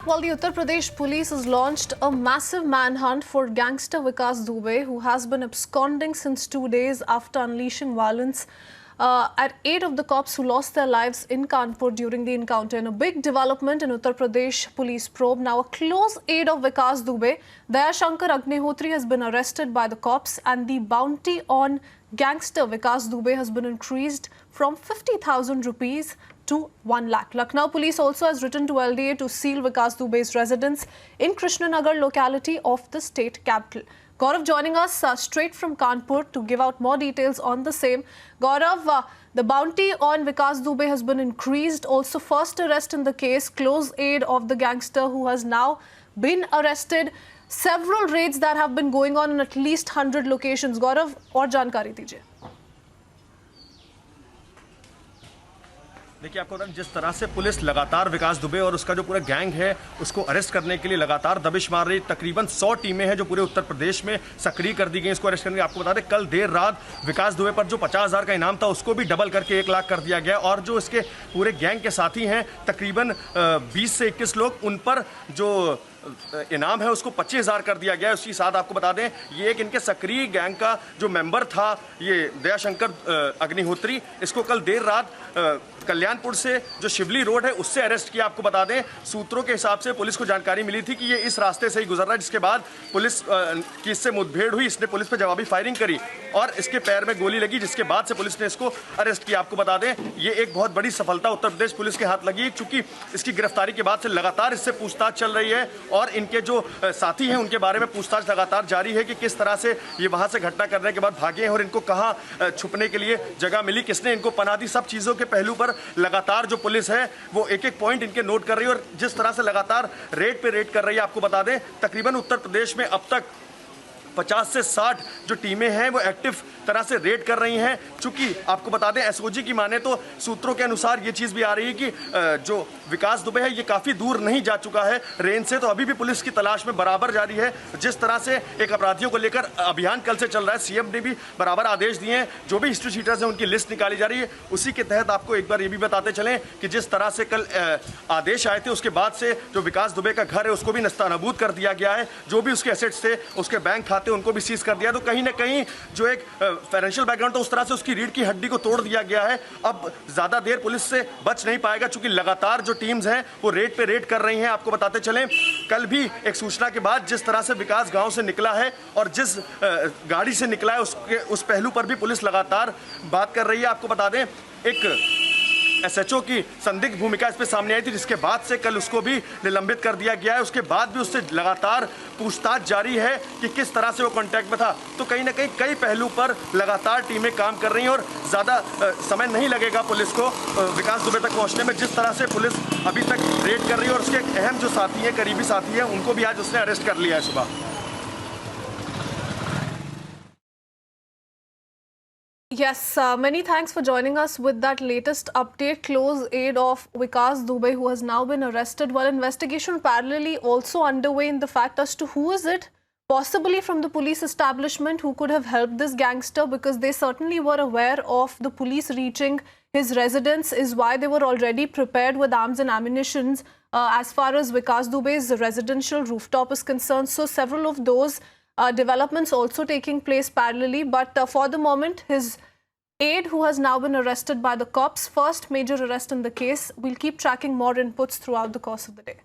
Well, the Uttar Pradesh police has launched a massive manhunt for gangster Vikas Dubey, who has been absconding since 2 days after unleashing violence at 8 of the cops who lost their lives in Kanpur during the encounter. In a big development in Uttar Pradesh police probe, now a close aide of Vikas Dubey, Dayashankar Agnihotri, has been arrested by the cops, and the bounty on gangster Vikas Dubey has been increased from 50,000 rupees to 1 lakh. Lucknow police also has written to LDA to seal Vikas Dubey's residence in Krishnanagar locality of the state capital. Gaurav joining us straight from Kanpur to give out more details on the same. Gaurav, the bounty on Vikas Dubey has been increased. Also, first arrest in the case, close aide of the gangster who has now been arrested. Several raids that have been going on in at least 100 locations. Gaurav, और जानकारी दीजिए. देखिए, आपको बताएं, जिस तरह से police लगातार विकास दुबे और उसका जो पूरा गैंग है उसको अरेस्ट करने के लिए लगातार दबिश मार रही. तकरीबन 100 टीमें हैं जो पूरे उत्तर प्रदेश में सक्रिय कर दी गई इसको अरेस्ट करने के. आपको बता दें, कल देर रात विकास दुबे पर जो 50,000 का इनाम था उसको भी डबल करके 1 लाख कर दिया गया. और जो इसके पूरे गैंग के साथी हैं तकरीबन 20 से 21 लोग, उन पर जो इनाम है उसको 25,000 कर दिया गया. उसके साथ आपको बता दें, ये एक इनके सक्रिय गैंग का जो मेंबर था, ये दयाशंकर अग्निहोत्री, इसको कल देर रात कल्याणपुर से जो शिवली रोड है उससे अरेस्ट किया. आपको बता दें, सूत्रों के हिसाब से पुलिस को जानकारी मिली थी कि ये इस रास्ते से ही गुजर रहा है, जिसके बाद पुलिस की इससे मुठभेड़ हुई. इसने पुलिस पर जवाबी फायरिंग करी और इसके पैर में गोली लगी, जिसके बाद से पुलिस ने इसको अरेस्ट किया. आपको बता दें, ये एक बहुत बड़ी सफलता उत्तर प्रदेश पुलिस के हाथ लगी, क्योंकि इसकी गिरफ्तारी के बाद से लगातार इससे पूछताछ चल रही है और इनके जो साथी हैं उनके बारे में पूछताछ लगातार जारी है कि किस तरह से ये वहां से घटना करने के बाद भागे हैं और इनको कहां छुपने के लिए जगह मिली, किसने इनको पनाह दी. सब चीजों के पहलू पर लगातार जो पुलिस है वो एक एक पॉइंट इनके नोट कर रही है और जिस तरह से लगातार रेड पे रेड कर रही है. आपको बता दें, तकरीबन उत्तर प्रदेश में अब तक 50 से 60 जो टीमें हैं वो एक्टिव तरह से रेड कर रही हैं. चूंकि आपको बता दें, एसओजी की माने तो सूत्रों के अनुसार ये चीज भी आ रही है कि जो विकास दुबे है ये काफी दूर नहीं जा चुका है रेंज से, तो अभी भी पुलिस की तलाश में बराबर जारी है. जिस तरह से एक अपराधियों को लेकर अभियान कल से चल रहा है, सीएम ने भी बराबर आदेश दिए हैं. जो भी हिस्ट्री शीटर्स हैं उनकी लिस्ट निकाली जा रही है. उसी के तहत आपको एक बार ये भी बताते चलें कि जिस तरह से कल आदेश आए थे उसके बाद से जो विकास दुबे का घर है उसको भी नस्तानाबूद कर दिया गया है. जो भी उसके एसेट्स थे, उसके बैंक खाते, उनको भी सीज कर दिया. तो कहीं ना कहीं जो एक फाइनेंशियल बैकग्राउंड था उस तरह से उसकी रीढ़ की हड्डी को तोड़ दिया गया है. अब ज्यादा देर पुलिस से बच नहीं पाएगा, क्योंकि लगातार जो टीम्स हैं वो रेड पे रेड कर रही हैं. आपको बताते चलें, कल भी एक सूचना के बाद जिस तरह से विकास गांव से निकला है और जिस गाड़ी से निकला है उस पहलू पर भी पुलिस लगातार बात कर रही है. आपको बता दें, एक एसएचओ की संदिग्ध भूमिका इस पे सामने आई थी, जिसके बाद से कल उसको भी निलंबित कर दिया गया है. उसके बाद भी उससे लगातार पूछताछ जारी है कि किस तरह से वो कांटेक्ट में था. तो कहीं ना कहीं कई पहलू पर लगातार टीमें काम कर रही हैं और ज़्यादा समय नहीं लगेगा पुलिस को विकास दुबे तक पहुंचने में. जिस तरह से पुलिस अभी तक रेड कर रही है और उसके एक अहम जो साथी हैं, करीबी साथी हैं, उनको भी आज उसने अरेस्ट कर लिया है सुबह. Yes, many thanks for joining us with that latest update. Close aide of Vikas Dubey, who has now been arrested, while investigation parallelly also underway in the fact as to who is it, possibly from the police establishment, who could have helped this gangster, because they certainly were aware of the police reaching his residence, is why they were already prepared with arms and ammunitions as far as Vikas Dubey's residential rooftop is concerned. So several of those developments also taking place parallelly, but for the moment, his aide, who has now been arrested by the cops, first major arrest in the case. We'll keep tracking more inputs throughout the course of the day.